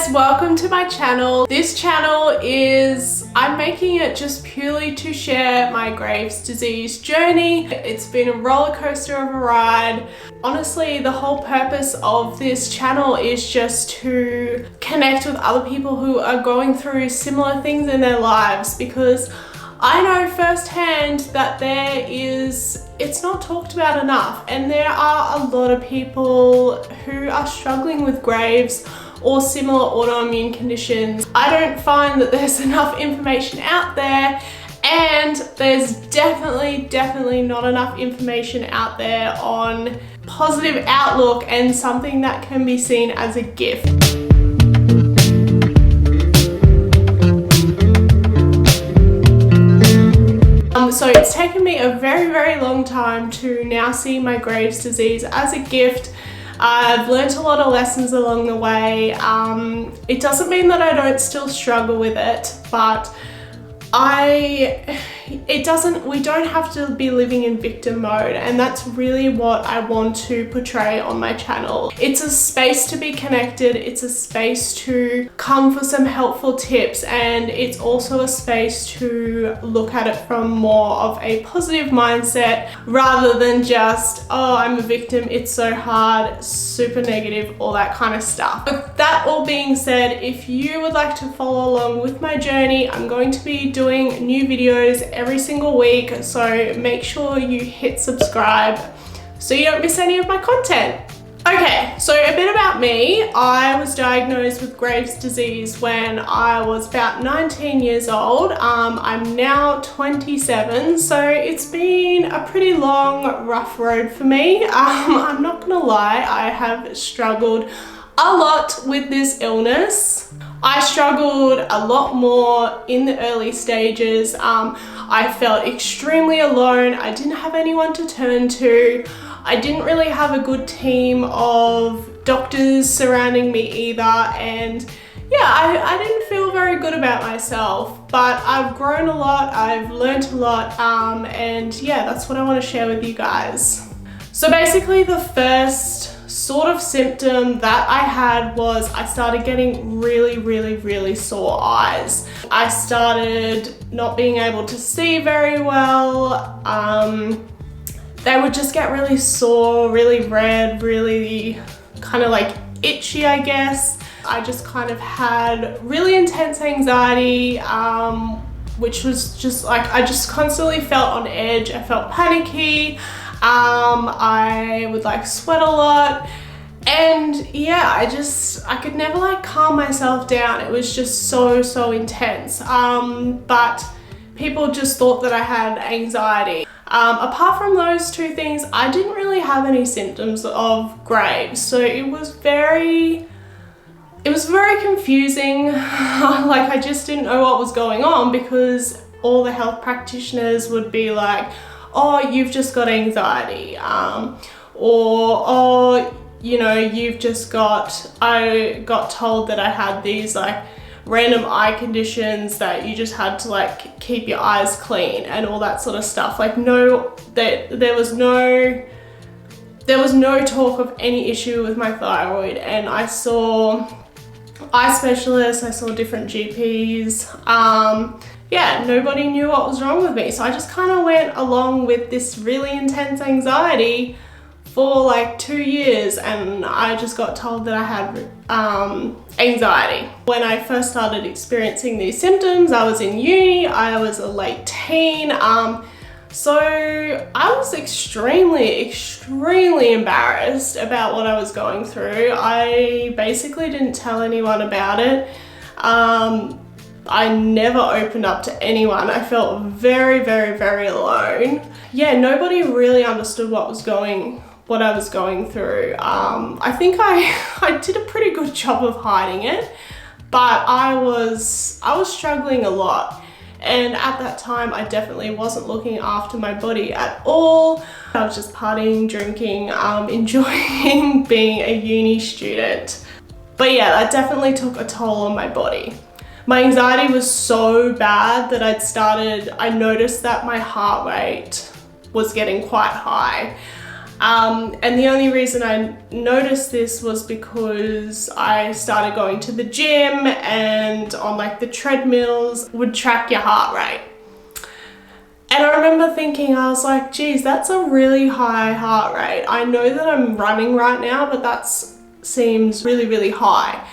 guys, welcome to my channel. This channel I'm making it just purely to share my Graves' disease journey. It's been a roller coaster of a ride. Honestly, the whole purpose of this channel is just to connect with other people who are going through similar things in their lives, because I know firsthand that it's not talked about enough, and there are a lot of people who are struggling with Graves or similar autoimmune conditions. I don't find that there's enough information out there, and there's definitely not enough information out there on positive outlook and something that can be seen as a gift. So it's taken me a very long time to now see my Graves' disease as a gift. I've learnt a lot of lessons along the way. It doesn't mean that I don't still struggle with it, but we don't have to be living in victim mode, and that's really what I want to portray on my channel. It's a space to be connected, it's a space to come for some helpful tips, and it's also a space to look at it from more of a positive mindset rather than just, oh, I'm a victim, it's so hard, super negative, all that kind of stuff. With that all being said, if you would like to follow along with my journey, I'm going to be doing new videos every single week, so make sure you hit subscribe so you don't miss any of my content. Okay, so a bit about me. I was diagnosed with Graves' disease when I was about 19 years old. I'm now 27, so it's been a pretty long, rough road for me. I'm not gonna lie, I have struggled a lot with this illness. I struggled a lot more in the early stages. I felt extremely alone. I didn't have anyone to turn to. I didn't really have a good team of doctors surrounding me either, and yeah, I didn't feel very good about myself, but I've grown a lot, I've learned a lot, and yeah, that's what I want to share with you guys. So basically the first sort of symptom that I had was I started getting really sore eyes. I started not being able to see very well. They would just get really sore, really red, really kind of like itchy, I guess. I just kind of had really intense anxiety, which was just like, I just constantly felt on edge. I felt panicky. I would like sweat a lot, and yeah, I could never like calm myself down. It was just so intense. But people just thought that I had anxiety. Apart from those two things, I didn't really have any symptoms of Graves, so it was very confusing. Like, I just didn't know what was going on, because all the health practitioners would be like, oh, you've just got anxiety, or oh, you know, I got told that I had these like random eye conditions, that you just had to like keep your eyes clean and all that sort of stuff. Like, no, there was no talk of any issue with my thyroid, and I saw eye specialists, I saw different GPs. Yeah, nobody knew what was wrong with me. So I just kind of went along with this really intense anxiety for like 2 years, and I just got told that I had anxiety. When I first started experiencing these symptoms, I was in uni, I was a late teen, so I was extremely embarrassed about what I was going through. I basically didn't tell anyone about it. I never opened up to anyone. I felt very alone. Yeah, nobody really understood what I was going through. I think I did a pretty good job of hiding it, but I was struggling a lot. And at that time, I definitely wasn't looking after my body at all. I was just partying, drinking, enjoying being a uni student. But yeah, that definitely took a toll on my body. My anxiety was so bad that I noticed that my heart rate was getting quite high. And the only reason I noticed this was because I started going to the gym, and on like the treadmills would track your heart rate. And I remember thinking, I was like, geez, that's a really high heart rate. I know that I'm running right now, but that seems really, really high.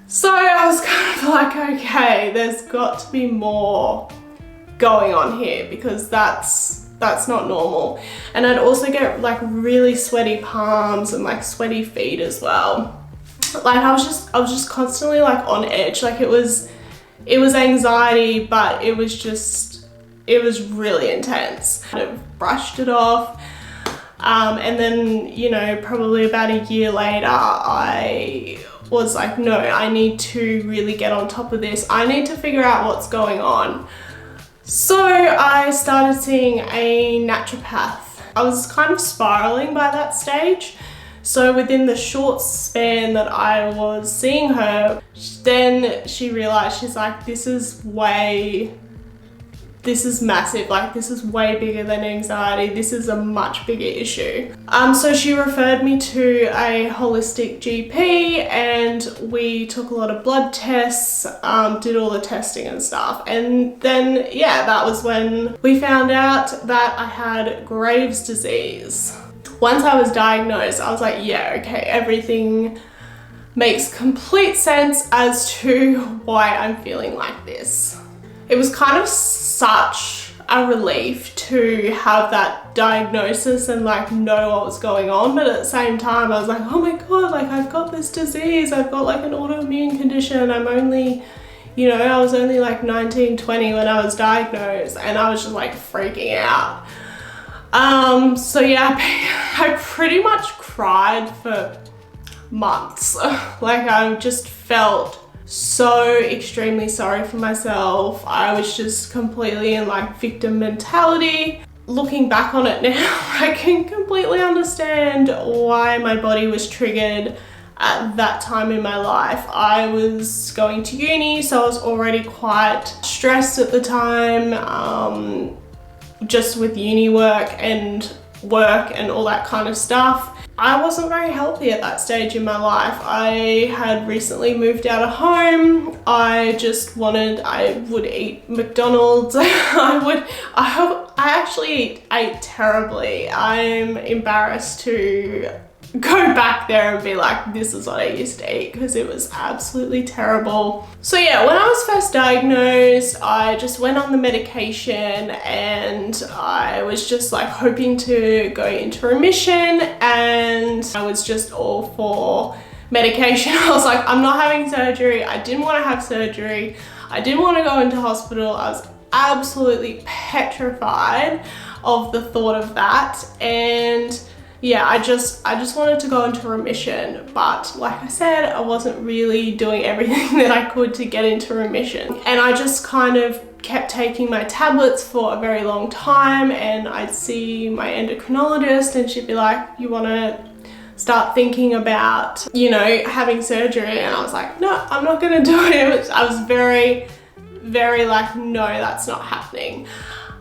So I was kind of like, okay, there's got to be more going on here, because that's not normal. And I'd also get like really sweaty palms and like sweaty feet as well. Like I was just constantly like on edge. Like it was anxiety, but it was really intense. I kind of brushed it off. And then, you know, probably about a year later, I was like, no, I need to really get on top of this. I need to figure out what's going on. So I started seeing a naturopath. I was kind of spiraling by that stage. So within the short span that I was seeing her, then she realized, she's like, this is massive, like this is way bigger than anxiety, this is a much bigger issue. So she referred me to a holistic GP, and we took a lot of blood tests, did all the testing and stuff. And then, yeah, that was when we found out that I had Graves' disease. Once I was diagnosed, I was like, yeah, okay, everything makes complete sense as to why I'm feeling like this. It was kind of such a relief to have that diagnosis and like know what was going on, but at the same time I was like, oh my god, like I've got this disease, I've got like an autoimmune condition, I'm only, you know, I was only like 19, 20 when I was diagnosed, and I was just like freaking out. So yeah, I pretty much cried for months. Like I just felt so extremely sorry for myself. I was just completely in like victim mentality. Looking back on it now, I can completely understand why my body was triggered at that time in my life. I was going to uni, so I was already quite stressed at the time, just with uni work and all that kind of stuff. I wasn't very healthy at that stage in my life. I had recently moved out of home. I would eat McDonald's. I actually ate terribly. I'm embarrassed to go back there and be like, this is what I used to eat, because it was absolutely terrible. So yeah, when I was first diagnosed, I just went on the medication, and I was just like hoping to go into remission, and I was just all for medication. I was like, I'm not having surgery. I didn't want to have surgery. I didn't want to go into hospital. I was absolutely petrified of the thought of that. And yeah, I just wanted to go into remission, but like I said, I wasn't really doing everything that I could to get into remission. And I just kind of kept taking my tablets for a very long time, and I'd see my endocrinologist and she'd be like, you want to start thinking about, you know, having surgery? And I was like, no, I'm not going to do it. I was very, very like, no, that's not happening.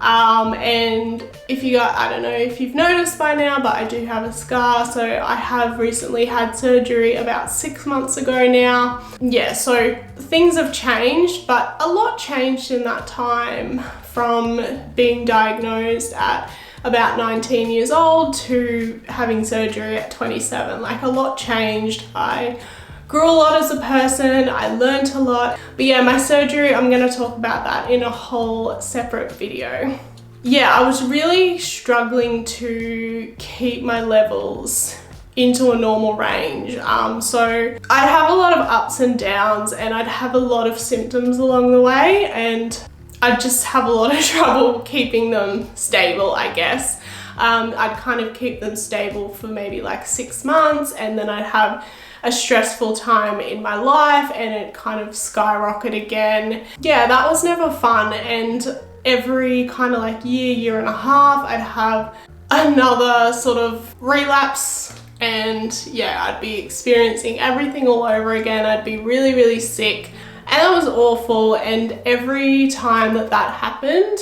And I don't know if you've noticed by now, but I do have a scar. So I have recently had surgery about 6 months ago now. Yeah, so things have changed, but a lot changed in that time, from being diagnosed at about 19 years old to having surgery at 27. Like a lot changed. I grew a lot as a person, I learned a lot. But yeah, my surgery, I'm gonna talk about that in a whole separate video. Yeah, I was really struggling to keep my levels into a normal range. So I'd have a lot of ups and downs, and I'd have a lot of symptoms along the way, and I'd just have a lot of trouble keeping them stable, I guess. I'd kind of keep them stable for maybe like 6 months, and then I'd have a stressful time in my life and it kind of skyrocket again. Yeah, that was never fun. And every kind of like year and a half, I'd have another sort of relapse, and yeah, I'd be experiencing everything all over again. I'd be really, really sick, and it was awful. And every time that happened,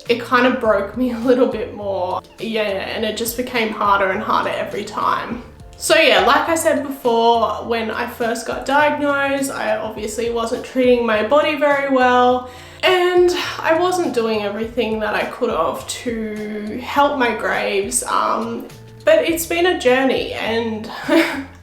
it kind of broke me a little bit more. Yeah, and it just became harder and harder every time. So yeah, like I said before, when I first got diagnosed, I obviously wasn't treating my body very well, and I wasn't doing everything that I could have to help my graves. But it's been a journey, and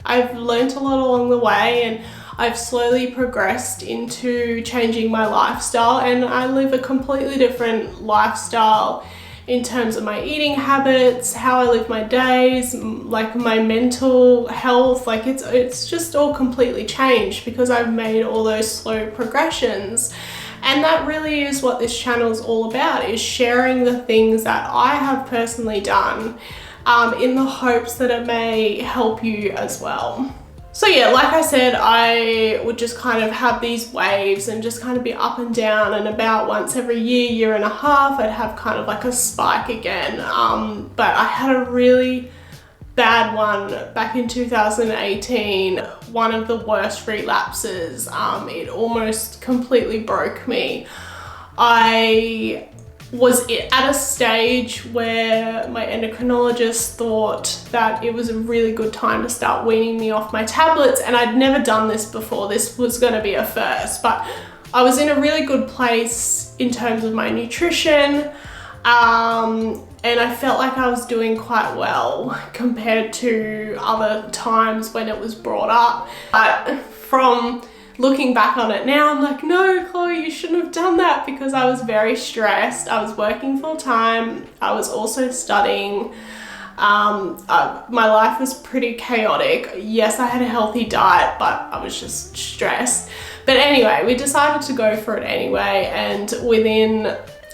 I've learnt a lot along the way, and I've slowly progressed into changing my lifestyle, and I live a completely different lifestyle in terms of my eating habits, how I live my days, like my mental health. Like it's just all completely changed because I've made all those slow progressions. And that really is what this channel is all about, is sharing the things that I have personally done in the hopes that it may help you as well. So yeah, like I said, I would just kind of have these waves and just kind of be up and down, and about once every year and a half, I'd have kind of like a spike again. But I had a really bad one back in 2018, one of the worst relapses. It almost completely broke me. I was at a stage where my endocrinologist thought that it was a really good time to start weaning me off my tablets, and I'd never done this before. This was going to be a first, but I was in a really good place in terms of my nutrition, and I felt like I was doing quite well compared to other times when it was brought up. But from looking back on it now, I'm like, no, Chloe, you shouldn't have done that, because I was very stressed. I was working full time. I was also studying. My life was pretty chaotic. Yes, I had a healthy diet, but I was just stressed. But anyway, we decided to go for it anyway, and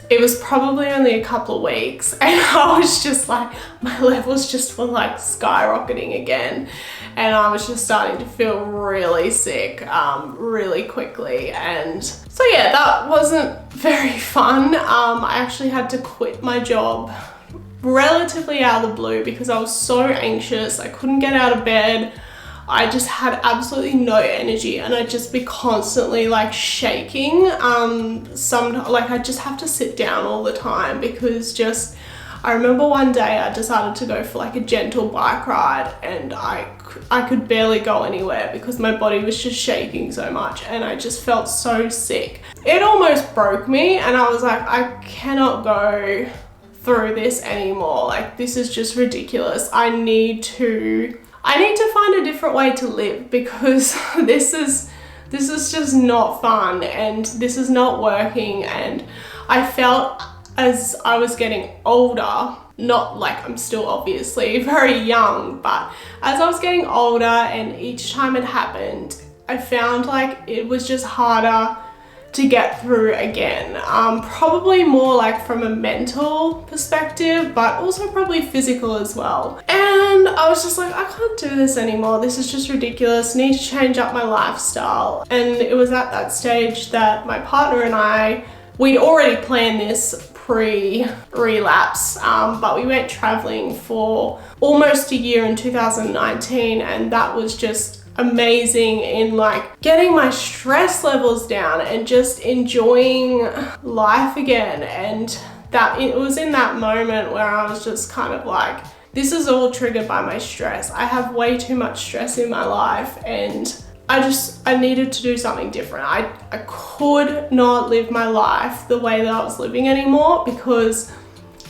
it was probably only a couple of weeks, and I was just like, my levels just were like skyrocketing again, and I was just starting to feel really sick really quickly. And so yeah, that wasn't very fun. I actually had to quit my job relatively out of the blue because I was so anxious. I couldn't get out of bed. I just had absolutely no energy, and I'd just be constantly like shaking. Like I just have to sit down all the time because I remember one day I decided to go for like a gentle bike ride, and I could barely go anywhere because my body was just shaking so much, and I just felt so sick. It almost broke me, and I was like, I cannot go through this anymore. Like, this is just ridiculous. I need to find a different way to live, because this is just not fun, and this is not working. And I felt as I was getting older, not like I'm still obviously very young, but as I was getting older and each time it happened, I found like it was just harder to get through again. Probably more like from a mental perspective, but also probably physical as well. And I was just like, I can't do this anymore. This is just ridiculous. Need to change up my lifestyle. And it was at that stage that my partner and we'd already planned this pre-relapse, but we went traveling for almost a year in 2019, and that was just amazing in like getting my stress levels down and just enjoying life again. And that it was in that moment where I was just kind of like, this is all triggered by my stress. I have way too much stress in my life, and I needed to do something different. I could not live my life the way that I was living anymore, because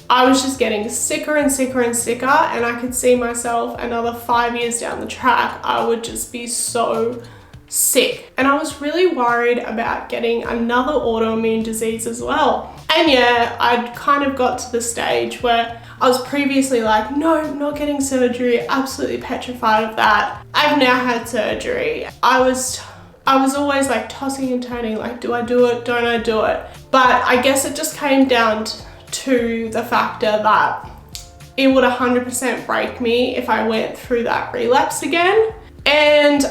I was just getting sicker and sicker and sicker, and I could see myself another 5 years down the track, I would just be so sick. And I was really worried about getting another autoimmune disease as well. And yeah, I'd kind of got to the stage where I was previously like, no, not getting surgery, absolutely petrified of that. I've now had surgery. I was always like tossing and turning, like, do I do it, don't I do it? But I guess it just came down to the factor that it would 100% break me if I went through that relapse again. And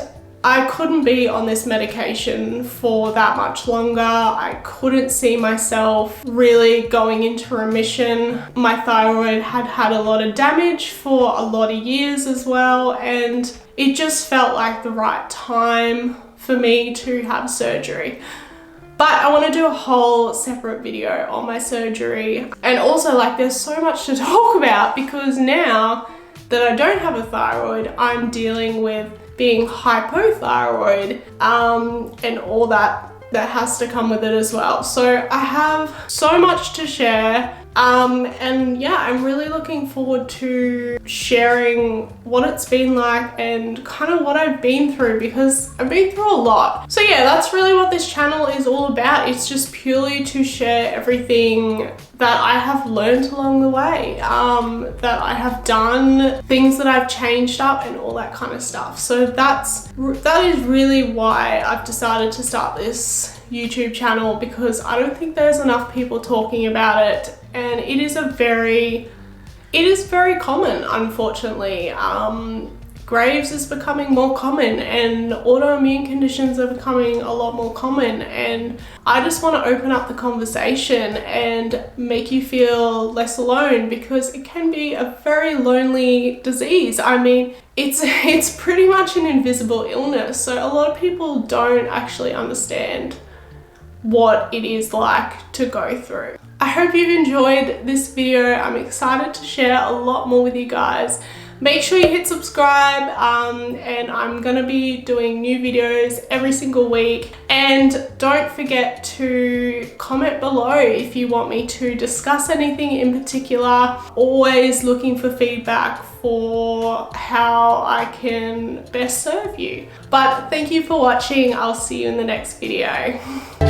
I couldn't be on this medication for that much longer. I couldn't see myself really going into remission. My thyroid had had a lot of damage for a lot of years as well, and it just felt like the right time for me to have surgery. But I want to do a whole separate video on my surgery. And also, like, there's so much to talk about because now that I don't have a thyroid, I'm dealing with being hypothyroid and all that has to come with it as well. So I have so much to share. And yeah, I'm really looking forward to sharing what it's been like and kind of what I've been through, because I've been through a lot. So yeah, that's really what this channel is all about. It's just purely to share everything that I have learned along the way, that I have done, things that I've changed up and all that kind of stuff. So that is really why I've decided to start this YouTube channel, because I don't think there's enough people talking about it, and it is very common, unfortunately. Graves is becoming more common and autoimmune conditions are becoming a lot more common, and I just want to open up the conversation and make you feel less alone, because it can be a very lonely disease. I mean, it's pretty much an invisible illness, so a lot of people don't actually understand what it is like to go through. I hope you've enjoyed this video. I'm excited to share a lot more with you guys. Make sure you hit subscribe, and I'm gonna be doing new videos every single week. And don't forget to comment below if you want me to discuss anything in particular. Always looking for feedback for how I can best serve you. But thank you for watching. I'll see you in the next video.